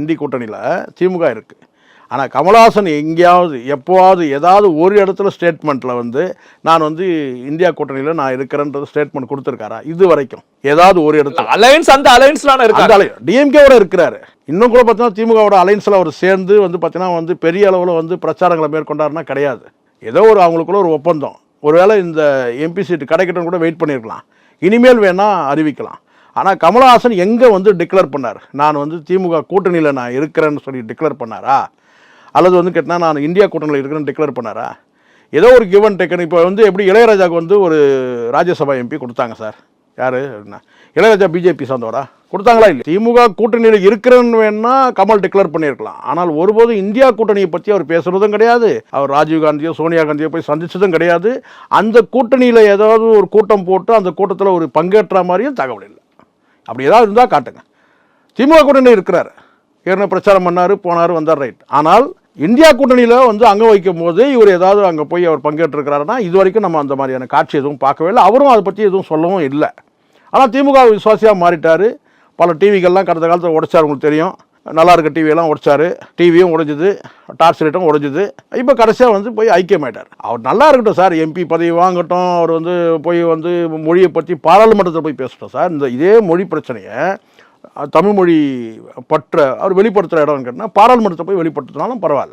இந்தி கூட்டணியில் திமுக இருக்குது. ஆனால் கமல்ஹாசன் எங்கேயாவது எப்போவாவது ஏதாவது ஒரு இடத்துல ஸ்டேட்மெண்ட்டில் வந்து நான் வந்து இந்தியா கூட்டணியில் நான் இருக்கிறேன்றது ஸ்டேட்மெண்ட் கொடுத்துருக்காரா இது வரைக்கும்? ஏதாவது ஒரு இடத்துல அலையன்ஸ் அந்த அலையன்ஸ்லாம் இருக்காரு, டிஎம்கேவோட இருக்கிறாரு. இன்னும் கூட பார்த்தீங்கன்னா திமுகவோட அலையன்ஸில் அவர் சேர்ந்து வந்து பார்த்தீங்கன்னா வந்து பெரிய அளவில் வந்து பிரச்சாரங்களை மேற்கொண்டாருன்னா கிடையாது. ஏதோ ஒரு அவங்களுக்குள்ள ஒரு ஒப்பந்தம். ஒருவேளை இந்த எம்பி சீட்டு கிடைக்கட்டும் கூட வெயிட் பண்ணியிருக்கலாம், இனிமேல் வேணால் அறிவிக்கலாம். ஆனால் கமல்ஹாசன் எங்கே வந்து டிக்ளேர் பண்ணார் நான் வந்து திமுக கூட்டணியில் நான் இருக்கிறேன்னு சொல்லி டிக்ளேர் பண்ணாரா? அல்லது வந்து கேட்டால் நான் இந்தியா கூட்டணியில் இருக்கிறேன்னு டிக்ளேர் பண்ணாரா? ஏதோ ஒரு கிவன் டேக்கன். இப்போ வந்து எப்படி இளையராஜாவுக்கு வந்து ஒரு ராஜ்யசபா எம்பி கொடுத்தாங்க சார். யார்? இளையராஜா பிஜேபி சார்ந்தவரா? கொடுத்தாங்களா? இல்லை. திமுக கூட்டணியில் இருக்கிறேன்னு வேணா கமல் டிக்ளேர் பண்ணியிருக்கலாம். ஆனால் ஒருபோதும் இந்தியா கூட்டணியை பற்றி அவர் பேசுகிறதும் கிடையாது. அவர் ராஜீவ்காந்தியோ சோனியா காந்தியோ போய் சந்திச்சதும் கிடையாது. அந்த கூட்டணியில் ஏதாவது ஒரு கூட்டம் போட்டு அந்த கூட்டத்தில் ஒரு பங்கேற்ற மாதிரியும் தகவல் இல்லை. அப்படி ஏதாவது இருந்தால் காட்டுங்க. திமுக கூட்டணியில் இருக்கிறார், ஏற்கனவே பிரச்சாரம் பண்ணார், போனார், வந்தார், ரைட். ஆனால் இந்தியா கூட்டணியில் வந்து அங்கே வைக்கும் போது இவர் ஏதாவது அங்கே போய் அவர் பங்கேற்றிருக்கிறாருன்னா இது வரைக்கும் நம்ம அந்த மாதிரியான காட்சி எதுவும் பார்க்கவே இல்லை. அவரும் அதை பற்றி எதுவும் சொல்லவும் இல்லை. ஆனால் திமுக விசுவாசியாக மாறிட்டார். பல டிவிகள்லாம் கடந்த காலத்தில் உடைச்சார், உங்களுக்கு தெரியும். நல்லா இருக்க டிவியெல்லாம் உடைச்சார், டிவியும் உடைஞ்சிது, டார்ச் லைட்டும் உடைஞ்சிது. இப்போ கடைசியாக வந்து போய் ஐக்கியமாயிட்டார். அவர் நல்லா இருக்கட்டும் சார், எம்பி பதவி வாங்கட்டும், அவர் வந்து போய் வந்து மொழியை பற்றி பாராளுமன்றத்தில் போய் பேசட்டும் சார். இதே மொழி பிரச்சனையை தமிழ் மொழி பற்ற அவர் வெளிப்படுத்துகிற இடம்னு கேட்டால் பாராளுமன்றத்தை போய் வெளிப்படுத்தினாலும் பரவாயில்ல.